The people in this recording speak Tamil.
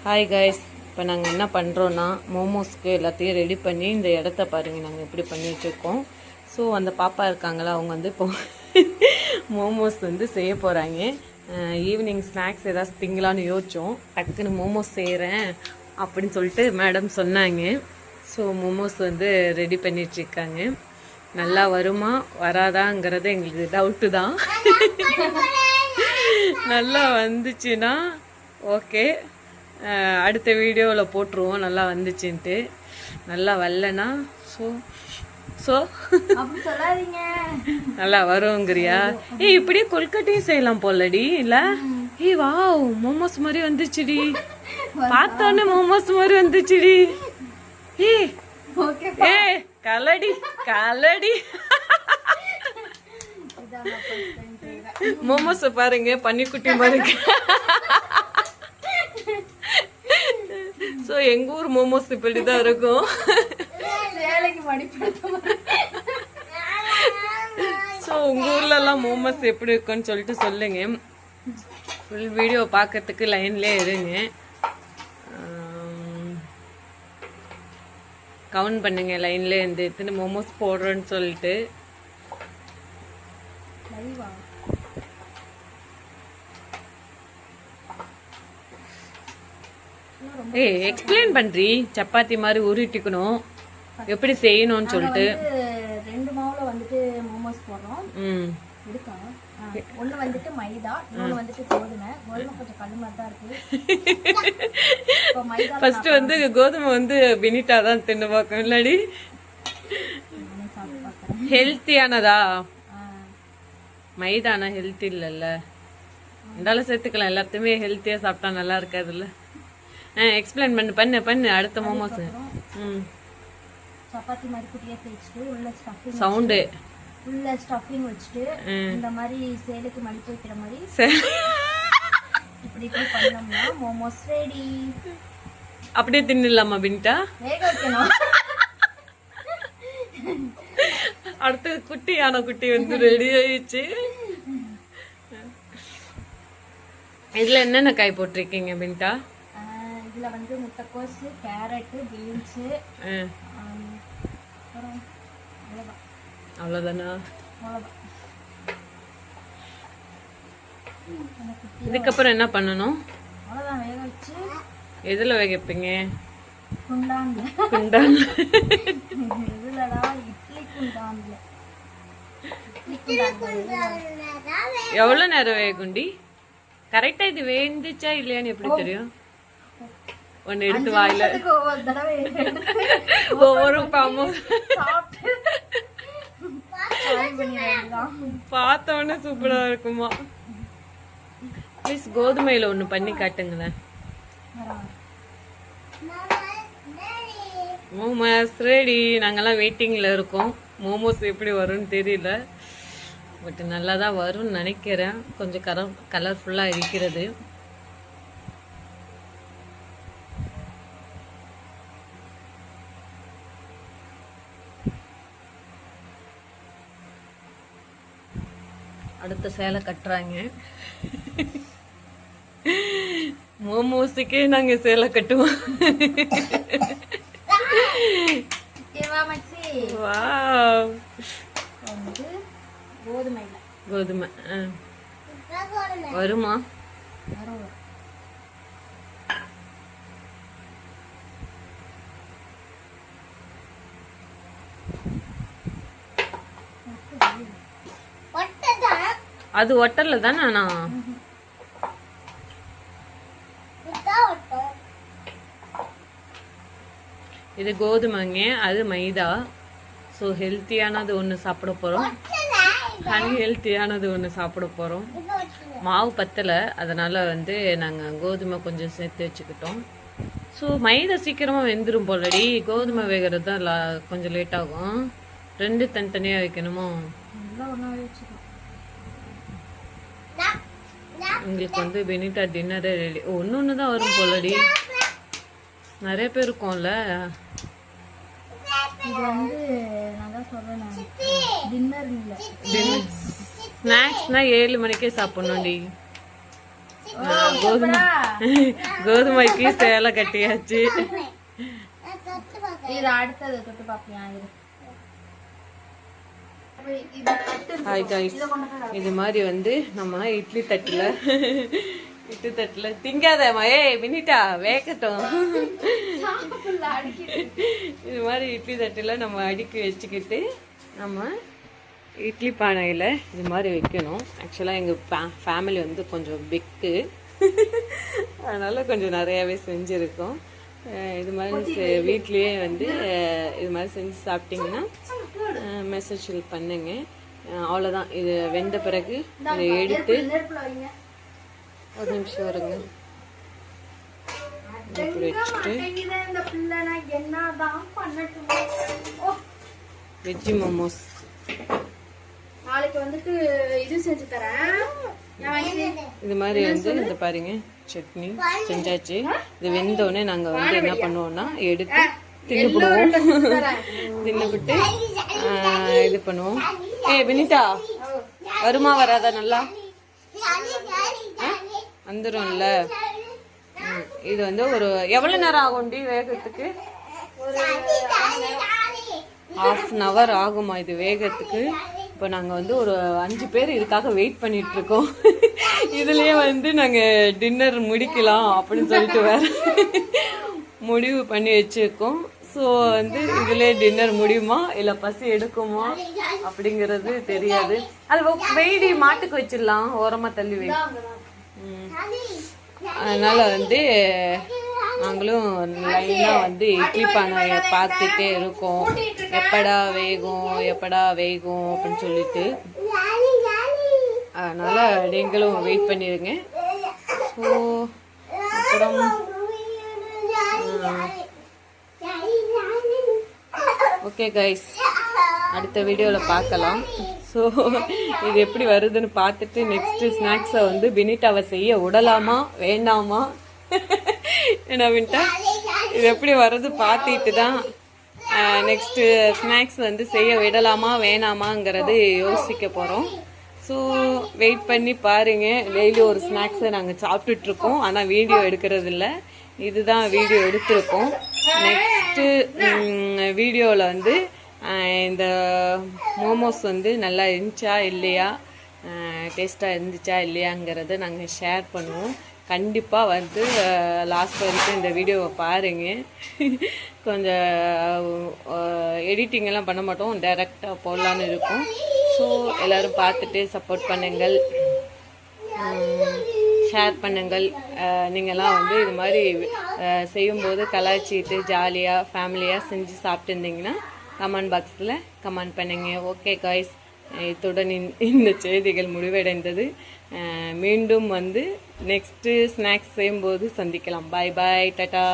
ஹாய் கைஸ், இப்போ நாங்கள் என்ன பண்ணுறோன்னா மோமோஸ்க்கு எல்லாத்தையும் ரெடி பண்ணி இந்த இடத்த பாருங்கள் நாங்கள் எப்படி பண்ணி வச்சுருக்கோம். ஸோ அந்த பாப்பா இருக்காங்களா, அவங்க வந்து இப்போ மோமோஸ் வந்து செய்ய போகிறாங்க. ஈவினிங் ஸ்நாக்ஸ் ஏதாவது திங்கலான்னு யோசித்தோம். டக்குன்னு மோமோஸ் செய்கிறேன் அப்படின்னு சொல்லிட்டு மேடம் சொன்னாங்க. ஸோ மோமோஸ் வந்து ரெடி பண்ணி வச்சுருக்காங்க. நல்லா வருமா வராதாங்கிறது எங்களுக்கு டவுட்டு தான். நல்லா வந்துச்சுன்னா ஓகே, அடுத்த வீடியோவில் போட்டுருவோம் நல்லா வந்துச்சுன்ட்டு. நல்லா வரலனா ஸோ நல்லா வருங்கிறியா? இப்படியே கொல்கட்டையும் செய்யலாம் போலடி இல்லை? வா, மோமோஸ் மாதிரி வந்துச்சுடி. பார்த்தோன்னே மோமோஸ் மாதிரி வந்துச்சுடி. கலடி கலடி. மோமோஸ் பாருங்க, பன்னிக்குட்டி மாதிரி. ஸோ எங்கள் ஊர் மோமோஸ் இப்படி தான் இருக்கும். ஸோ உங்கள் ஊர்லலாம் மோமோஸ் எப்படி இருக்குன்னு சொல்லிட்டு சொல்லுங்க. ஃபுல் வீடியோ பார்க்கறதுக்கு லைன்லேயே இருங்க. கவுண்ட் பண்ணுங்க லைன்லேயே இருந்து எத்தனை மோமோஸ் போடுறோன்னு சொல்லிட்டு. எக்ஸ்பிளைன் பண்றீ. சப்பாத்தி மாதிரி உருட்டிக்கணும், எப்படி செய்யணும்னு சொல்லிட்டு. ரெண்டு மாவுல வந்துட்டு மோமோஸ் போடுறோம். ஒண்ணு வந்துட்டு மைதா, இன்னொன்னு வந்துட்டு கோதுமை. கோதுமை கொஞ்சம் கல்லு மாதிரி தான் இருக்கு. ஃபர்ஸ்ட் வந்து கோதுமை வந்து பினிட்டா தான் தின்னு பார்க்கணும் இல்லாடி. ஹெல்த்தியானதா? மைதானா ஹெல்த்தி இல்லைல்ல, இருந்தாலும் சேர்த்துக்கலாம். எல்லாத்தையுமே ஹெல்த்தியா சாப்பிட்டா நல்லா இருக்காதுல்ல. எக்ஸ்பிளைன் பண்ணு பண்ணு அடுத்த மோமோஸ். சப்பாத்தி மாதிரி குட்டியா தேய்ச்சிட்டு உள்ள ஸ்டஃபிங் சவுண்டு உள்ள ஸ்டஃபிங் வச்சுட்டு இந்த மாதிரி சேலைக்கு மடிப்பு வைக்கிற மாதிரி இப்படி இப்படி பண்ணோம்னா மோமோஸ் ரெடி. அப்படியே தின்னுலாமா பின்ட்டா? வேக வைக்கணும். அடுத்து குட்டியான குட்டி வந்து ரெடி ஆயிடுச்சு. இதுல என்னென்ன காய் போட்டிருக்கீங்க பின்ட்டா? இதுல வந்து முட்டைக்கோஸ், கேரட், பீன்ஸ், அவ்வளவுதானா? இதுக்கப்புறம் என்ன பண்ணணும்? அவ்வளவுதான், வேக வச்சு. எதுல வேக வைப்பீங்க? குண்டான்ல. குண்டான்ல? இதுலடா, இட்லி குண்டான்ல. எவ்வளவு நேரம் வேகுண்டி? கரெக்டா இது வேந்துச்சா இல்லையான்னு எப்படி தெரியும்? ஒன்னு எடுத்து வாயில ஒவ்வொரு பாமும் பார்த்தோன்னே சூப்பரா இருக்குமா? ப்ளீஸ் கோதுமையில ஒண்ணு பண்ணி காட்டுங்களேன். மோமோஸ் ரெடி. நாங்கெல்லாம் வெயிட்டிங்ல இருக்கோம். மோமோஸ் எப்படி வரும்னு தெரியல, பட் நல்லா தான் வரும்னு நினைக்கிறேன். கொஞ்சம் கலர்ஃபுல்லா இருக்கிறது. அடுத்த சேலை கட்டுறாங்க. மோமோஸுக்கே நாங்க சேலை கட்டுவோம். கோதுமை வருமா? அது ஒட்டல தானே. இது கோதுமைங்க, அது மைதா. ஸோ ஹெல்த்தியானது ஒன்று சாப்பிட போகிறோம், அன்ஹெல்த்தியானது ஒன்று சாப்பிட போகிறோம். மாவு பத்தலை, அதனால் வந்து நாங்கள் கோதுமை கொஞ்சம் சேர்த்து வச்சுக்கிட்டோம். ஸோ மைதா சீக்கிரமாக வெந்துடும் போலடி. கோதுமை வேகிறது தான் கொஞ்சம் லேட் ஆகும். ரெண்டு தனித்தனியாக வைக்கணுமோ? உங்களுக்கு வந்து பெனிட்டா டின்னரே ரெடி. ஒன்று தான் வரும் போலடி, நிறைய பேர் இருக்கும்ல. இது வந்து நான் தான் சொல்றேன், டின்னர் இல்ல, ஸ்நாக்ஸ்னா 7 மணிக்கே சாப்பிடணும்டி. கோதுமைக்கு சேலை கட்டியாச்சு. இது அடுத்தது தொட்டு பாப்பியா? ஹாய் கைஸ், இது மாதிரி வந்து நம்ம இட்லி தட்டுல திங்காதம்மா, ஏய் வினிட்டா வேகட்டும். இது மாதிரி இட்லி தட்டுல நம்ம அடுக்கி வச்சுக்கிட்டு நம்ம இட்லி பானையில் இது மாதிரி வைக்கணும். ஆக்சுவலாக எங்கள் ஃபேமிலி வந்து கொஞ்சம் பிக்கு, அதனால் கொஞ்சம் நிறையாவே செஞ்சுருக்கோம். இது மாதிரி வீட்லேயே வந்து இது மாதிரி செஞ்சு சாப்பிட்டிங்கன்னா மெசேஜ் பண்ணுங்க. அவ்வளோதான். இது வெந்த பிறகு இதை எடுத்து ஒரு நிமிஷம் வருங்க இப்படி வச்சுட்டு வெஜ்ஜி மோமோஸ் நாளைக்கு வந்துட்டு இது செஞ்சு தரேன். இது மாதிரி வந்து இந்த பாருங்க சட்னி செஞ்சாச்சு. இது வெந்தோடனே நாங்கள் வந்து என்ன பண்ணுவோம்னா எடுத்து தின்னுபிடுவோம். தின்னுபிட்டு இது பண்ணுவோம். வினிதா வருமா வராதா? நல்லா வந்துடும்ல. இது வந்து ஒரு எவ்வளோ நேரம் ஆகும்டி வேகத்துக்கு? ½ hour ஆகுமா இது வேகத்துக்கு? இப்போ நாங்கள் வந்து ஒரு 5 பேர் இதுக்காக வெயிட் பண்ணிட்டு இருக்கோம். இதுலயே வந்து நாங்கள் டின்னர் முடிக்கலாம் அப்படின்னு சொல்லிட்டு வேற முடிவு பண்ணி வச்சிருக்கோம். ஸோ வந்து இதுலேயே டின்னர் முடியுமா இல்லை பசி எடுக்குமா அப்படிங்கிறது தெரியாது. அது வெயிடி மாட்டுக்கு வச்சிடலாம், ஓரமாக தள்ளி வை. அதனால வந்து நாங்களும் லைனாக வந்து இட்லி பானையை பார்த்துட்டே இருக்கோம். எப்படா வேகும் அப்படின்னு சொல்லிட்டு. அதனால நீங்களும் வெயிட் பண்ணிடுங்க. ஸோ அப்புறம் ஓகே கைஸ், அடுத்த வீடியோவில் பார்க்கலாம். ஸோ இது எப்படி வருதுன்னு பார்த்துட்டு நெக்ஸ்ட்டு ஸ்நாக்ஸை வந்து வினிட்டாவை செய்ய விடலாமா வேண்டாமா? என்ன வினிட்டா, இது எப்படி வருது பார்த்துட்டு தான் நெக்ஸ்ட்டு ஸ்நாக்ஸ் வந்து செய்ய விடலாமா வேணாமாங்கிறது யோசிக்க போகிறோம். ஸோ வெயிட் பண்ணி பாருங்கள். டெய்லி ஒரு ஸ்நாக்ஸை நாங்கள் சாப்பிட்டுட்ருக்கோம், ஆனால் வீடியோ எடுக்கிறது இல்லை. இதுதான் வீடியோ எடுத்திருக்கோம். நெக்ஸ்ட்டு வீடியோவில் வந்து இந்த மோமோஸ் வந்து நல்லா இருந்துச்சா இல்லையா, டேஸ்ட்டாக இருந்துச்சா இல்லையாங்கிறத நாங்கள் ஷேர் பண்ணுவோம். கண்டிப்பாக வந்து லாஸ்ட் வரைக்கும் இந்த வீடியோவை பாருங்கள். கொஞ்சம் எடிட்டிங்கெல்லாம் பண்ண மாட்டோம், டைரெக்டாக போடலான்னு இருக்கும். ஸோ எல்லோரும் பார்த்துட்டு சப்போர்ட் பண்ணுங்கள், ஷேர் பண்ணுங்கள். நீங்கள்லாம் வந்து இது மாதிரி செய்யும்போது கலாய்ச்சிட்டு ஜாலியாக ஃபேமிலியாக செஞ்சு சாப்பிட்டு இருந்தீங்கன்னா கமெண்ட் பாக்ஸில் கமெண்ட் பண்ணுங்க. ஓகே காய்ஸ், இத்துடன் இந்த செய்திகள் முடிவடைந்தது. மீண்டும் வந்து நெக்ஸ்ட்டு ஸ்நாக்ஸ் செய்யும்போது சந்திக்கலாம். பாய் பாய், டாடா.